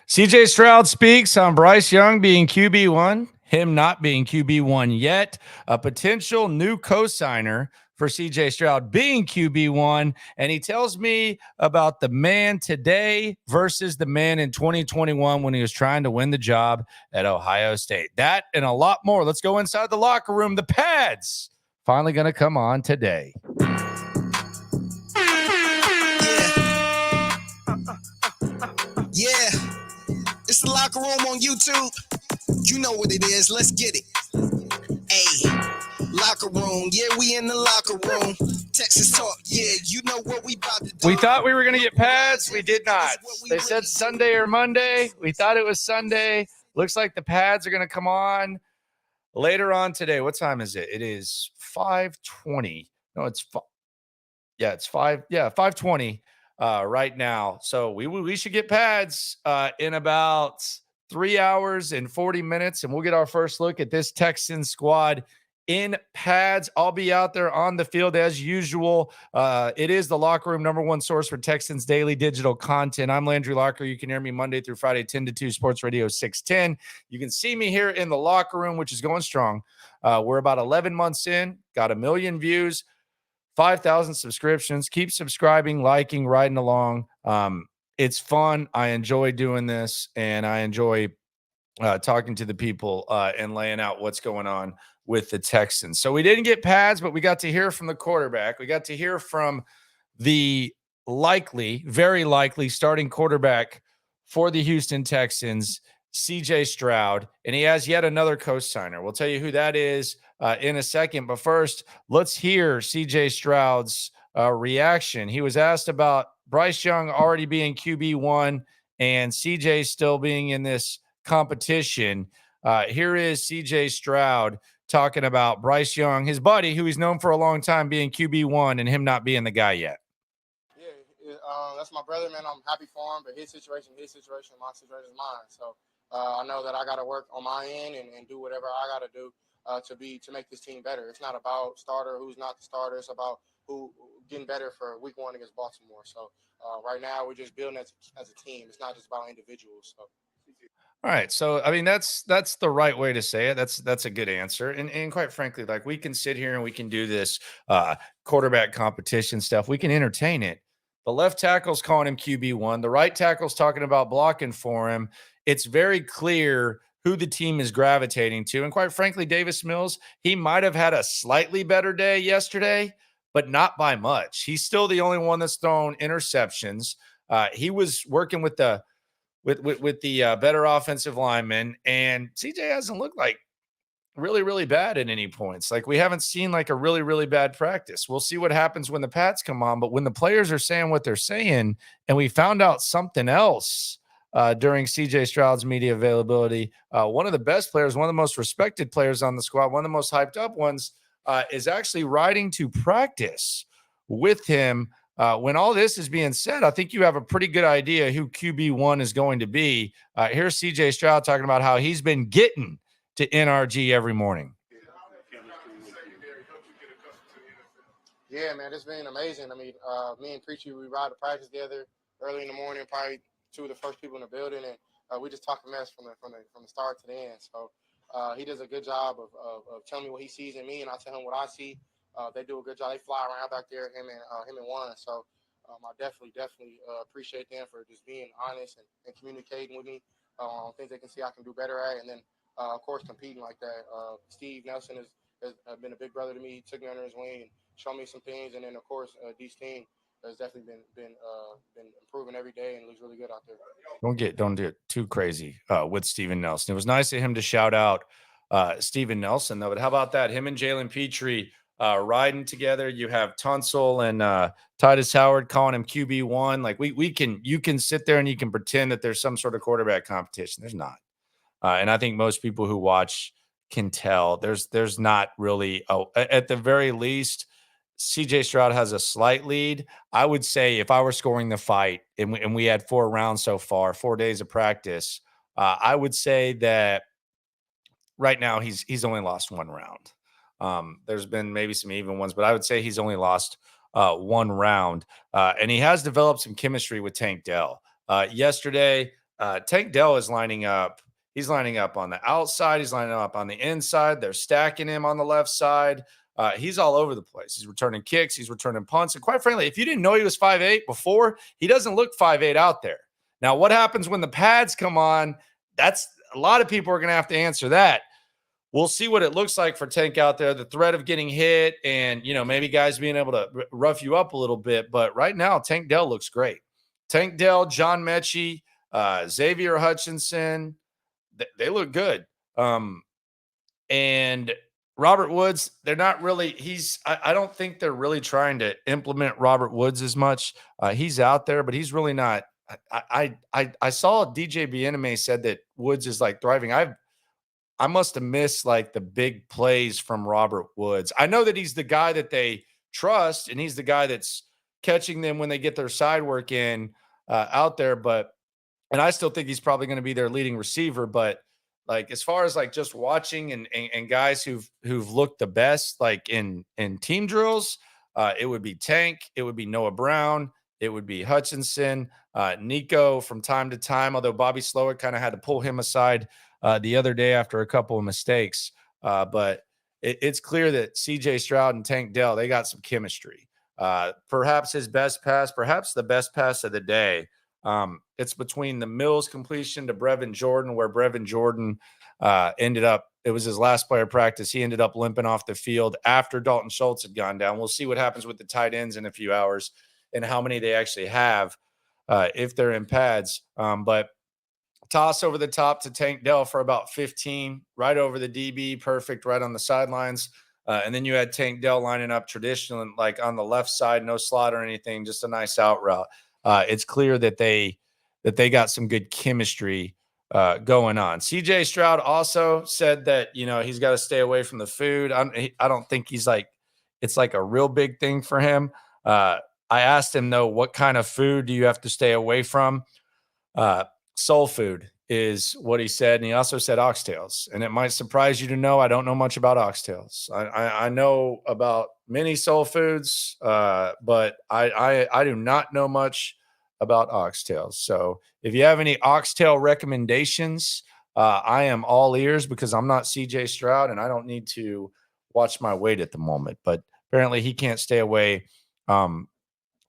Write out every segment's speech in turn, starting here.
CJ Stroud speaks on Bryce Young being QB1, him not being QB1 yet, a potential new co-signer for CJ Stroud being QB1, and he tells me about the man today versus the man in 2021 when he was trying to win the job at Ohio State. That and a lot more. Let's go inside the locker room. The pads finally going to come on today. Yeah, it's the locker room on YouTube. You know what it is. Let's get it. Hey, locker room. Yeah, we in the locker room. Texas talk. Yeah, you know what we about to do. We thought we were going to get pads. We did not. They said Sunday or Monday. We thought it was Sunday. Looks like the pads are going to come on later on today. What time is it? It is 5:20. No, it's 5:20 right now. So we should get pads in about 3 hours and 40 minutes, and we'll get our first look at this Texans squad in pads. I'll be out there on the field as usual. It is the locker room, number one source for Texans daily digital content. I'm Landry Locker. You can hear me Monday through Friday, 10 to 2, Sports Radio 610. You can see me here in the locker room, which is going strong. We're about 11 months in, got 1 million views, 5,000 subscriptions. Keep subscribing, liking, riding along. It's fun. I enjoy doing this, and I enjoy talking to the people and laying out what's going on with the Texans. So we didn't get pads, but we got to hear from the quarterback. We got to hear from the very likely starting quarterback for the Houston Texans, CJ Stroud, and he has yet another co-signer. We'll tell you who that is in a second, but first, let's hear CJ Stroud's reaction. He was asked about Bryce Young already being QB1 and CJ still being in this competition. Here is CJ Stroud talking about Bryce Young, his buddy, who he's known for a long time, being QB1 and him not being the guy yet. Yeah, that's my brother, man. I'm happy for him, but his situation, my situation is mine. So I know that I got to work on my end and do whatever I got to do to make this team better. It's not about starter, who's not the starter. It's about who getting better for week 1 against Baltimore. So right now we're just building as a team. It's not just about individuals. So. All right. So, I mean, that's the right way to say it. That's a good answer. And quite frankly, like, we can sit here and we can do this quarterback competition stuff. We can entertain it. The left tackle's calling him QB1. The right tackle's talking about blocking for him. It's very clear who the team is gravitating to. And quite frankly, Davis Mills, he might have had a slightly better day yesterday, but not by much. He's still the only one that's thrown interceptions. He was working with the better offensive linemen, and CJ hasn't looked like really, really bad at any points. Like, we haven't seen like a really, really bad practice. We'll see what happens when the pads come on, but when the players are saying what they're saying, and we found out something else during CJ Stroud's media availability, one of the best players, one of the most respected players on the squad, one of the most hyped up ones, is actually riding to practice with him. When all this is being said, I think you have a pretty good idea who QB1 is going to be. Here's CJ Stroud talking about how he's been getting to NRG every morning. Yeah, man, it's been amazing. I mean, me and Preachy, we ride to practice together early in the morning, probably 2 of the first people in the building, and we just talk a mess from the start to the end. So he does a good job of telling me what he sees in me, and I tell him what I see. They do a good job. They fly around back there, him and Juan. So I definitely appreciate them for just being honest and communicating with me on things they can see I can do better at. And then, of course, competing like that. Steve Nelson has been a big brother to me. He took me under his wing and showed me some things. And then, of course, D's team has definitely been improving every day and looks really good out there. Don't get too crazy with Steven Nelson. It was nice of him to shout out Steven Nelson, though. But how about that? Him and Jalen Petrie riding together. You have Tunsil and Titus Howard calling him QB1. Like, you can sit there and you can pretend that there's some sort of quarterback competition. There's not. And I think most people who watch can tell there's not really. At the very least, CJ Stroud has a slight lead. I would say if I were scoring the fight and we had 4 rounds so far, 4 days of practice, I would say that right now he's only lost 1 round. There's been maybe some even ones, but I would say he's only lost 1 round. And he has developed some chemistry with Tank Dell. Yesterday, Tank Dell is lining up. He's lining up on the outside. He's lining up on the inside. They're stacking him on the left side. He's all over the place. He's returning kicks. He's returning punts. And quite frankly, if you didn't know he was 5'8" before, he doesn't look 5'8" out there. Now, what happens when the pads come on? That's a lot of people are going to have to answer that. We'll see what it looks like for Tank out there. The threat of getting hit and, maybe guys being able to rough you up a little bit. But right now, Tank Dell looks great. Tank Dell, John Mechie, Xavier Hutchinson, they look good. And Robert Woods, they're not really I don't think they're really trying to implement Robert Woods as much. He's out there, but he's really not. I saw DJ Bieneme said that Woods is like thriving. I must have missed like the big plays from Robert Woods. I know that he's the guy that they trust, and he's the guy that's catching them when they get their side work in out there. And I still think he's probably going to be their leading receiver. But like as far as like just watching and guys who've looked the best, like in team drills, it would be Tank, it would be Noah Brown, it would be Hutchinson, Nico from time to time. Although Bobby Slowick kind of had to pull him aside the other day after a couple of mistakes. But it's clear that CJ Stroud and Tank Dell, they got some chemistry. Perhaps his best pass, perhaps the best pass of the day. It's between the Mills completion to Brevin Jordan, where Brevin Jordan ended up, it was his last player practice. He ended up limping off the field after Dalton Schultz had gone down. We'll see what happens with the tight ends in a few hours and how many they actually have if they're in pads. But toss over the top to Tank Dell for about 15, right over the DB, perfect, right on the sidelines. And then you had Tank Dell lining up traditional, like on the left side, no slot or anything, just a nice out route. It's clear that they got some good chemistry going on. CJ Stroud also said that, he's got to stay away from the food. I don't think it's like a real big thing for him. I asked him though, what kind of food do you have to stay away from? Soul food is what he said. And he also said oxtails. And it might surprise you to know I don't know much about oxtails. I know about many soul foods, but I do not know much about oxtails. So if you have any oxtail recommendations, I am all ears because I'm not CJ Stroud and I don't need to watch my weight at the moment. But apparently he can't stay away from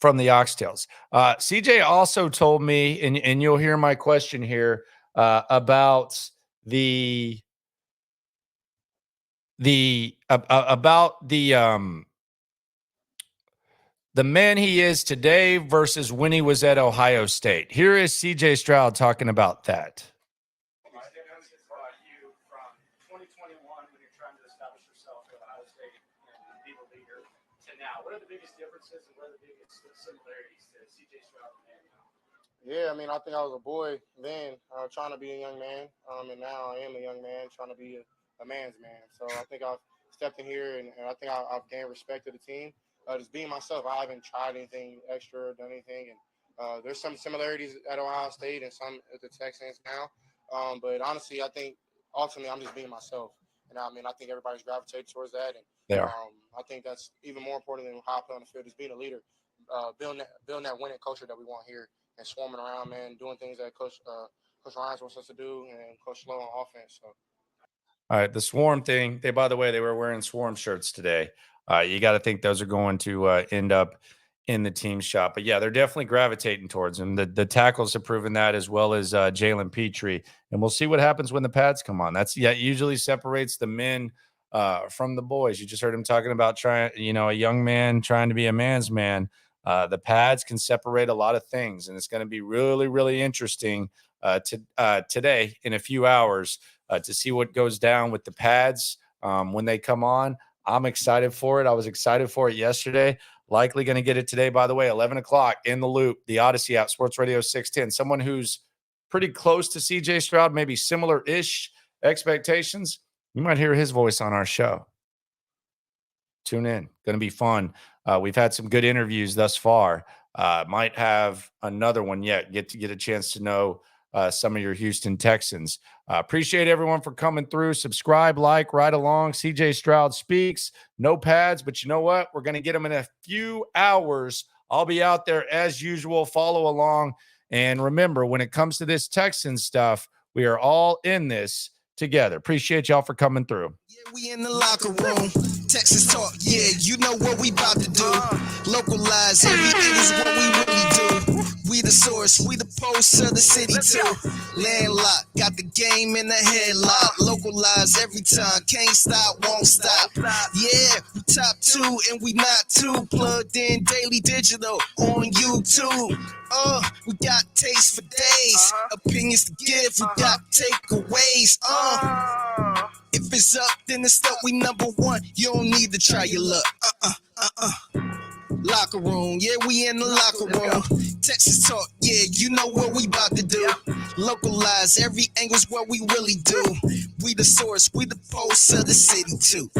the oxtails. CJ also told me, and you'll hear my question here about the man he is today versus when he was at Ohio State. Here is CJ Stroud talking about that. You from 2021 when you're trying to establish yourself at Ohio State and be the leader to now. What are the biggest differences and what are the biggest similarities to CJ Stroud and now? Yeah, I mean, I think I was a boy then, trying to be a young man, and now I am a young man trying to be a man's man. So I think I've stepped in here, and I think I've gained respect of the team. Just being myself, I haven't tried anything extra or done anything, and there's some similarities at Ohio State and some at the Texans now. But honestly, I think ultimately I'm just being myself, and I mean, I think everybody's gravitated towards that, and They are. I think that's even more important than how I play on the field is being a leader, building that winning culture that we want here. And swarming around, man, doing things that Coach Ryan wants us to do, and Coach Lowe on offense. So, all right, the swarm thing. By the way, they were wearing swarm shirts today. You got to think those are going to end up in the team shop. But yeah, they're definitely gravitating towards him. The tackles have proven that, as well as Jalen Petrie. And we'll see what happens when the pads come on. That usually separates the men from the boys. You just heard him talking about trying, a young man trying to be a man's man. The pads can separate a lot of things, and it's going to be really, really interesting today in a few hours to see what goes down with the pads when they come on. I'm excited for it. I was excited for it yesterday. Likely going to get it today, by the way, 11 o'clock in the Loop, the Odyssey app, Sports Radio 610. Someone who's pretty close to CJ Stroud, maybe similar-ish expectations. You might hear his voice on our show. Tune in. Going to be fun. We've had some good interviews thus far. Might have another one yet. Get a chance to know some of your Houston Texans. Appreciate everyone for coming through. Subscribe, like, ride along. CJ Stroud speaks. No pads, but you know what? We're going to get them in a few hours. I'll be out there as usual. Follow along And remember, when it comes to this Texans stuff, we are all in this together. Appreciate y'all for coming through. Yeah, we in the locker room. Texas talk, yeah, you know what we about to do. Localize everything is what we really do. We the source, we the pulse of the city too. Landlocked, got the game in the headlock. Localize every time, can't stop, won't stop. Yeah, we top 2 and we not too. Plugged in daily digital on YouTube. We got taste for days, opinions to give, we got takeaways. If it's up, then it's up, we number one. You don't need to try your luck. Locker room, yeah, we in the locker room. Texas talk, yeah, you know what we about to do. Localize every angle's what we really do. We the source, we the pulse of the city too.